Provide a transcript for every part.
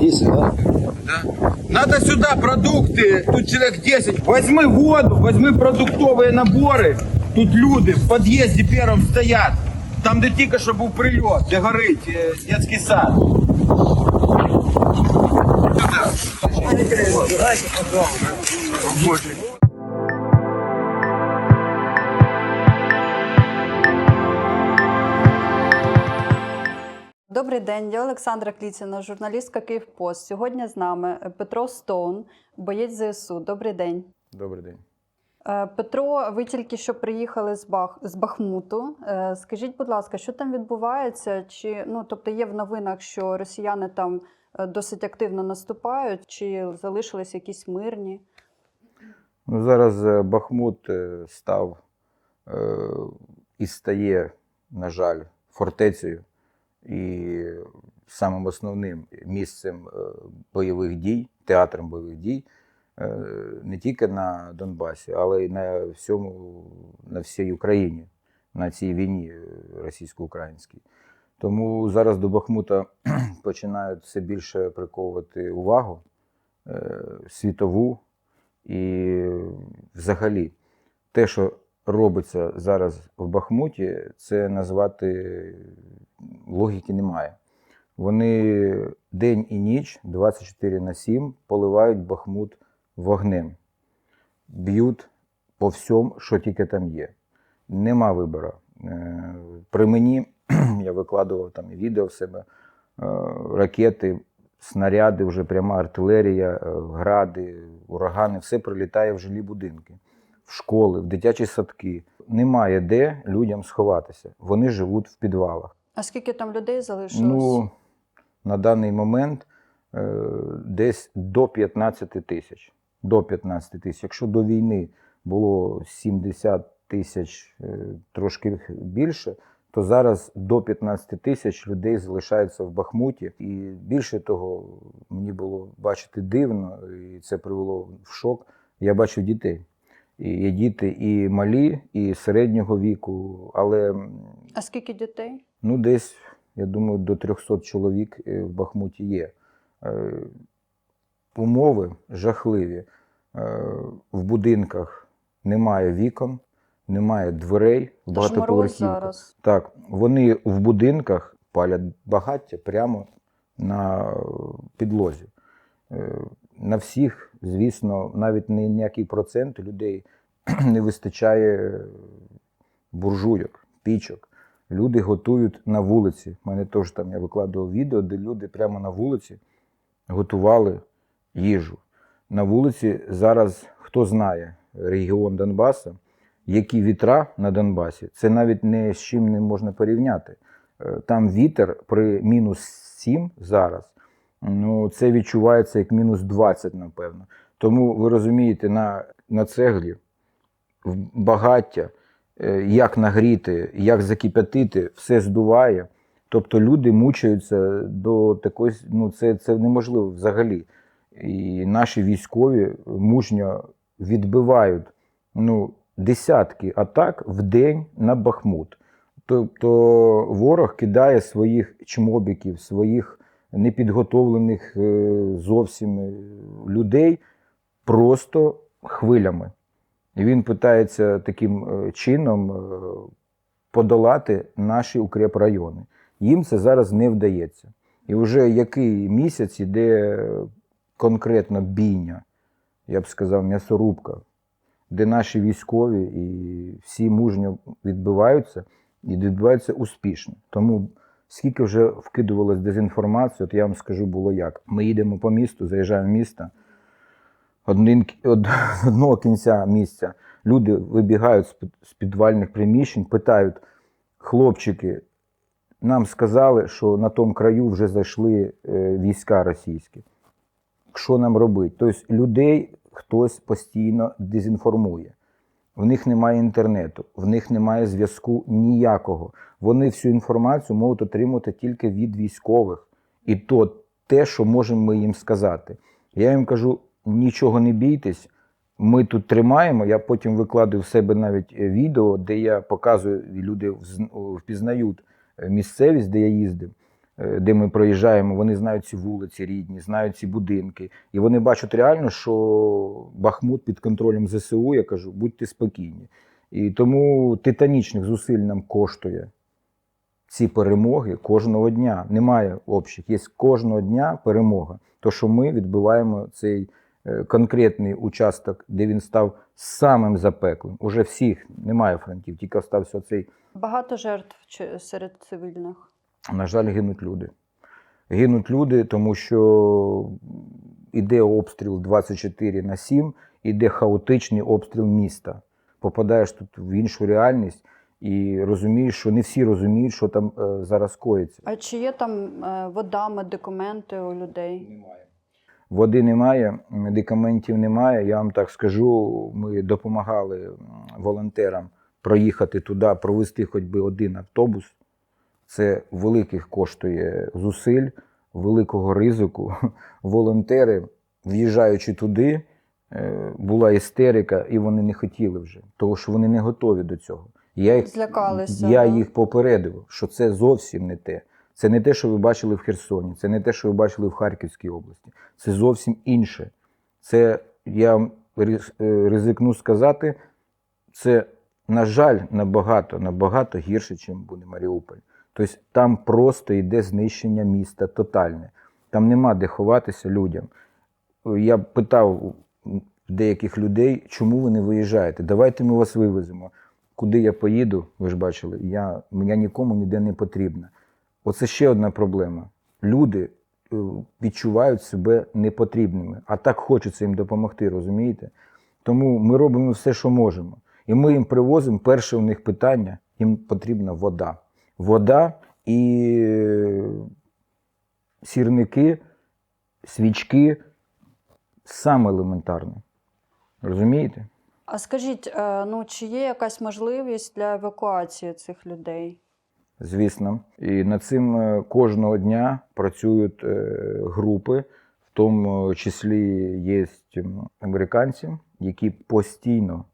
Здесь, да? Да. Надо сюда продукты, тут человек 10. Возьми воду, возьми продуктовые наборы. Тут люди в подъезде первым стоят. Там, де тільки що був прильот, де горить дитячий сад. Добрий день, я Олександра Кліціна, журналістка «Київпост». Сьогодні з нами Петро Стоун, боєць ЗСУ. Добрий день. Добрий день. Петро, ви тільки що приїхали з Бахмуту. Скажіть, будь ласка, що там відбувається? Тобто є в новинах, що росіяни там досить активно наступають, чи залишились якісь мирні? Зараз Бахмут став і стає, на жаль, фортецею і самим основним місцем бойових дій, театром бойових дій не тільки на Донбасі, але й на всій Україні, на цій війні російсько-українській. Тому зараз до Бахмута починають все більше приковувати увагу світову. І взагалі те, що робиться зараз в Бахмуті, це назвати логіки немає. Вони день і ніч, 24/7, поливають Бахмут вогнем. Б'ють по всьому, що тільки там є. Нема вибору. При мені, я викладував там відео в себе, ракети, снаряди, вже пряма артилерія, гради, урагани, все прилітає в жилі будинки, в школи, в дитячі садки. Немає де людям сховатися. Вони живуть в підвалах. А скільки там людей залишилось? На даний момент десь до 15 тисяч. До 15 тисяч. Якщо до війни було 70 тисяч, трошки більше, то зараз до 15 тисяч людей залишаються в Бахмуті. І більше того, мені було бачити дивно, і це привело в шок. Я бачив дітей. І є діти і малі, і середнього віку, але... А скільки дітей? Десь, я думаю, до 300 чоловік в Бахмуті є. Умови жахливі. В будинках немає вікон, немає дверей в багатоповерхівках. Зараз. Так, вони в будинках палять багаття прямо на підлозі. На всіх, звісно, навіть не ніякий процент людей не вистачає буржуйок, пічок. Люди готують на вулиці. У мене теж там я викладував відео, де люди прямо на вулиці готували їжу. На вулиці зараз, хто знає регіон Донбасу, які вітра на Донбасі, це навіть не з чим не можна порівняти. Там вітер при -7 зараз, це відчувається як -20, напевно. Тому, ви розумієте, на цеглі, в багаття, як нагріти, як закип'ятити, все здуває. Тобто люди мучаються до такої, це неможливо взагалі. І наші військові мужньо відбивають десятки атак в день на Бахмут. Тобто ворог кидає своїх чмобіків, своїх непідготовлених зовсім людей просто хвилями. І він питається таким чином подолати наші укрепрайони. Їм це зараз не вдається. І вже який місяць іде конкретно бійня, я б сказав, м'ясорубка, де наші військові і всі мужньо відбиваються, і відбуваються успішно. Тому скільки вже вкидувалось дезінформацію, от я вам скажу, було як. Ми їдемо по місту, заїжджаємо в місто, одного кінця місця люди вибігають з підвальних приміщень, питають: хлопчики, нам сказали, що на тому краю вже зайшли війська російські. Що нам робити? Тобто людей хтось постійно дезінформує. В них немає інтернету, в них немає зв'язку ніякого. Вони всю інформацію можуть отримати тільки від військових. І то те, що можемо ми їм сказати. Я їм кажу: нічого не бійтесь, ми тут тримаємо. Я потім викладаю в себе навіть відео, де я показую, і люди впізнають місцевість, де я їздив. де ми проїжджаємо, вони знають ці вулиці рідні, знають ці будинки. І вони бачать реально, що Бахмут під контролем ЗСУ, я кажу, будьте спокійні. І тому титанічних зусиль нам коштує ці перемоги кожного дня. Немає общих, є кожного дня перемога. То, що ми відбиваємо цей конкретний участок, де він став самим запеклим. Уже всіх, немає фронтів, тільки остався цей. Багато жертв серед цивільних? На жаль, гинуть люди. Гинуть люди, тому що іде обстріл 24/7, іде хаотичний обстріл міста. Попадаєш тут в іншу реальність і розумієш, що не всі розуміють, що там зараз коїться. А чи є там вода, медикаменти у людей? Немає. Води немає, медикаментів немає. Я вам так скажу, ми допомагали волонтерам проїхати туди, провести хоч би один автобус. Це великих коштує зусиль, великого ризику. Волонтери, в'їжджаючи туди, була істерика, і вони не хотіли вже, тому що вони не готові до цього. Злякалися. Я їх попередив, що це зовсім не те. Це не те, що ви бачили в Херсоні, це не те, що ви бачили в Харківській області. Це зовсім інше. Це, я ризикну сказати, це, на жаль, набагато гірше, ніж буде Маріуполь. Тобто там просто йде знищення міста тотальне. Там нема де ховатися людям. Я питав деяких людей, чому ви не виїжджаєте? Давайте ми вас вивеземо. Куди я поїду, ви ж бачили, я нікому ніде не потрібна. Оце ще одна проблема. Люди відчувають себе непотрібними, а так хочеться їм допомогти, розумієте? Тому ми робимо все, що можемо. І ми їм привозимо, перше у них питання, їм потрібна вода. Вода і сірники, свічки – саме елементарне. Розумієте? А скажіть, чи є якась можливість для евакуації цих людей? Звісно. І над цим кожного дня працюють групи, в тому числі є американці, які постійно,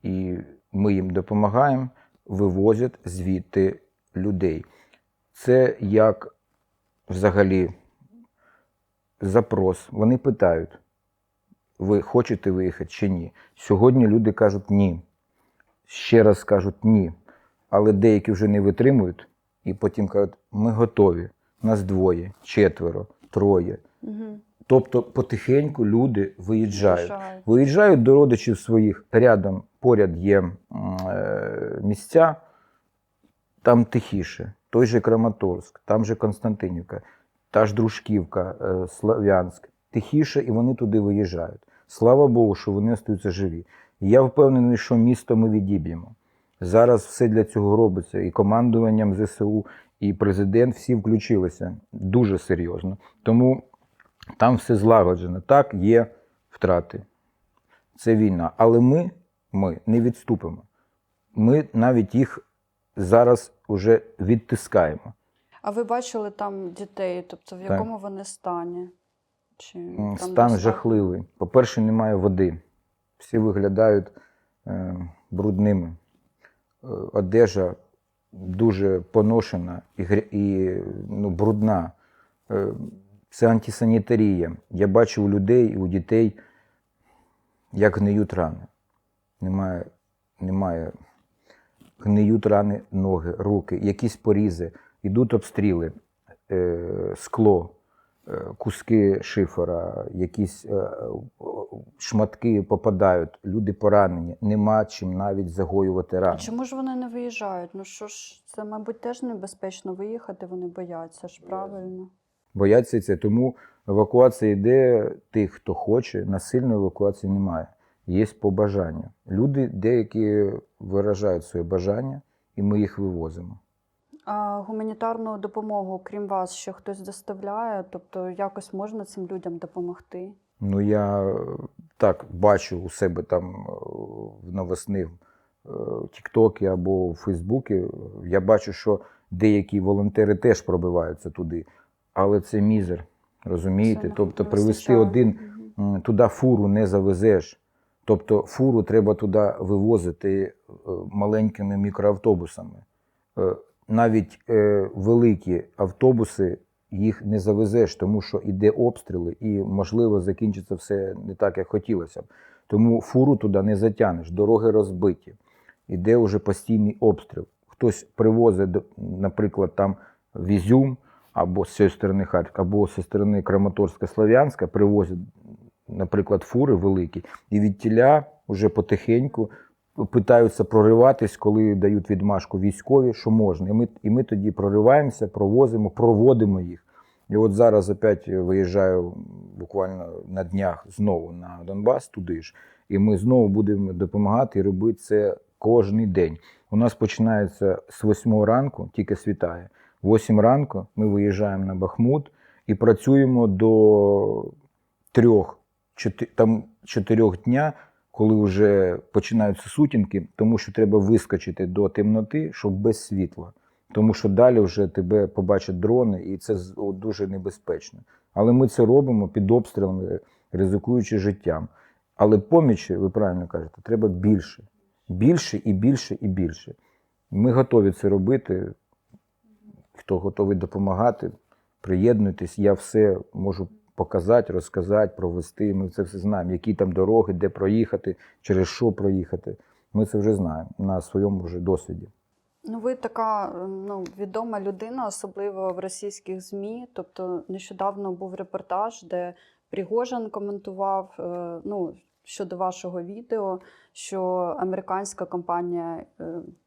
і ми їм допомагаємо, вивозять звідти людей. Це як взагалі запрос. Вони питають, ви хочете виїхати чи ні. Сьогодні люди кажуть ні. Ще раз кажуть ні. Але деякі вже не витримують і потім кажуть, ми готові. Нас 2, 4, 3. Угу. Тобто потихеньку люди виїжджають. Виїжджають до родичів своїх. Поряд є місця, там тихіше. Той же Краматорськ, там же Константинівка, та ж Дружківка, Слов'янськ. Тихіше, і вони туди виїжджають. Слава Богу, що вони залишаються живі. І я впевнений, що місто ми відіб'ємо. Зараз все для цього робиться. І командуванням ЗСУ, і президент, всі включилися дуже серйозно. Тому там все злагоджено. Так, є втрати. Це війна. Але ми не відступимо. Ми навіть їх зараз вже відтискаємо. А ви бачили там дітей? Тобто в якому вони стані? Стан жахливий. По-перше, немає води. Всі виглядають брудними. Одежа дуже поношена і брудна. Це антисанітарія. Я бачив у людей і у дітей, як гниють рани. Немає. Гниють рани ноги, руки, якісь порізи. Йдуть обстріли, скло, куски шифера, якісь шматки попадають, люди поранені. Нема чим навіть загоювати рани. А чому ж вони не виїжджають? Це, мабуть, теж небезпечно виїхати, вони бояться ж, правильно? Бояться це, тому евакуація йде тих, хто хоче, насильної евакуації немає. Є по бажанню. Люди деякі виражають своє бажання, і ми їх вивозимо. А гуманітарну допомогу, крім вас, ще хтось доставляє? Тобто якось можна цим людям допомогти? Я так бачу у себе там в новосних тіктокі або в Фейсбуці. Я бачу, що деякі волонтери теж пробиваються туди. Але це мізер, розумієте? Тобто привезти туди фуру не завезеш. Тобто фуру треба туди вивозити маленькими мікроавтобусами. навіть великі автобуси їх не завезеш, тому що йде обстріли і, можливо, закінчиться все не так, як хотілося б. Тому фуру туди не затягнеш, дороги розбиті, іде вже постійний обстріл. Хтось привозить, наприклад, там в Ізюм, або з цієї сторони Харкова, або зі сторони Краматорська-Слов'янська, привозять, наприклад, фури великі, і від тіля вже потихеньку питаються прориватись, коли дають відмашку військові, що можна. І ми тоді прориваємося, проводимо їх. І от зараз опять виїжджаю буквально на днях знову на Донбас, туди ж. І ми знову будемо допомагати і робити це кожен день. У нас починається з 8 ранку, тільки світає. 8 ранку ми виїжджаємо на Бахмут і працюємо до 4 дня, коли вже починаються сутінки, тому що треба вискочити до темноти, щоб без світла. Тому що далі вже тебе побачать дрони, і це дуже небезпечно. Але ми це робимо під обстрілами, ризикуючи життям. Але помічі, ви правильно кажете, треба більше. Більше і більше і більше. Ми готові це робити. Хто готовий допомагати, приєднуйтесь. Я все можу показати, розказати, провести. Ми це все знаємо, які там дороги, де проїхати, через що проїхати. Ми це вже знаємо на своєму вже досвіді. Ну, ви така відома людина, особливо в російських ЗМІ. Тобто нещодавно був репортаж, де Пригожин коментував щодо вашого відео, що американська компанія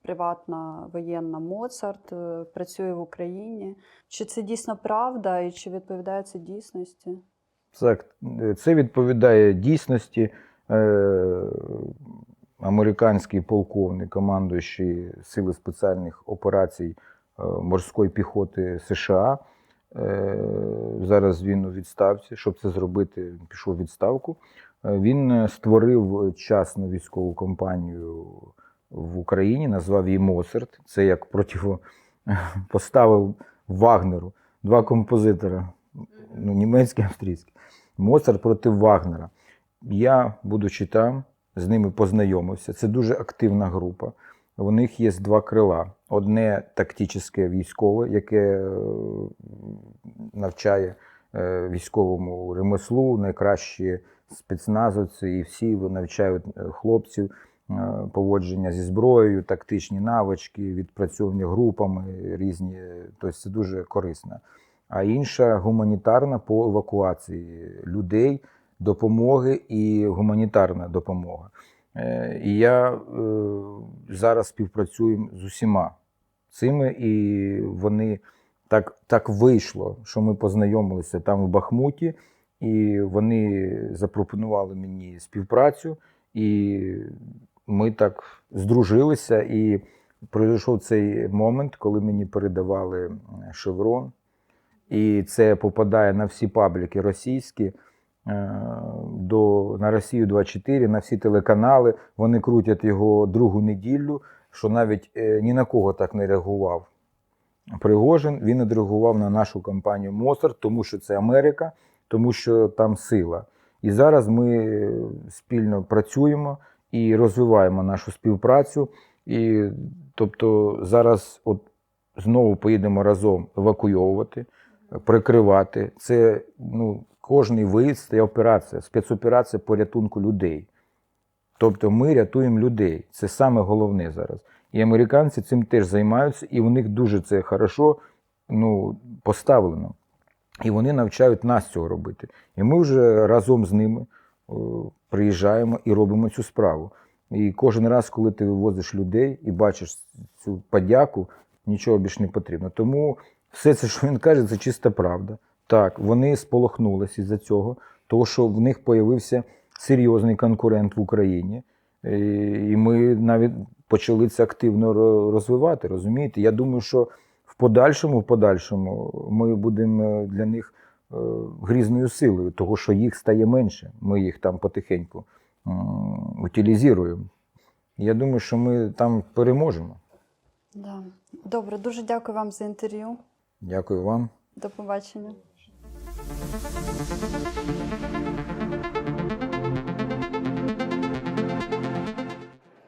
приватна воєнна «Моцарт» працює в Україні. Чи це дійсно правда і чи відповідає це дійсності? Так, це відповідає дійсності. Американський полковник, командуючий Сили спеціальних операцій морської піхоти США. Зараз він у відставці. Щоб це зробити, він пішов у відставку. Він створив частну військову компанію в Україні, назвав її «Моцарт». Це як поставив Вагнеру. Два композитора, німецький, австрійський. «Моцарт» проти Вагнера. Я, будучи там, з ними познайомився. Це дуже активна група. У них є 2 крила. Одне тактичне військове, яке навчає військовому ремеслу, найкращі спецназовці, і всі навчають хлопців поводження зі зброєю, тактичні навички, відпрацьовані групами різні. Тобто це дуже корисно. А інша гуманітарна по евакуації людей, допомоги і гуманітарна допомога. І я зараз співпрацюю з усіма цими, і вони так вийшло, що ми познайомилися там в Бахмуті, і вони запропонували мені співпрацю, і ми так здружилися, і пройшов цей момент, коли мені передавали шеврон, і це попадає на всі пабліки російські, на Росію 24, на всі телеканали. Вони крутять його другу неділю, що навіть ні на кого так не реагував Пригожин. Він не реагував на нашу компанію «Моцарт», тому що це Америка, тому що там сила. І зараз ми спільно працюємо і розвиваємо нашу співпрацю. І, тобто зараз знову поїдемо разом евакуйовувати, прикривати. Це, кожний виїзд – це операція, спецоперація по рятунку людей. Тобто ми рятуємо людей. Це саме головне зараз. І американці цим теж займаються, і у них дуже це хорошо поставлено. І вони навчають нас цього робити. І ми вже разом з ними приїжджаємо і робимо цю справу. І кожен раз, коли ти вивозиш людей і бачиш цю подяку, нічого більше не потрібно. Тому все це, що він каже, це чиста правда. Так, вони сполохнулися із-за цього, тому що в них з'явився серйозний конкурент в Україні. І ми навіть почали це активно розвивати, розумієте? Я думаю, що в подальшому ми будемо для них грізною силою, тому що їх стає менше. Ми їх там потихеньку утилізуємо. Я думаю, що ми там переможемо. Да. Добре, дуже дякую вам за інтерв'ю. Дякую вам. До побачення.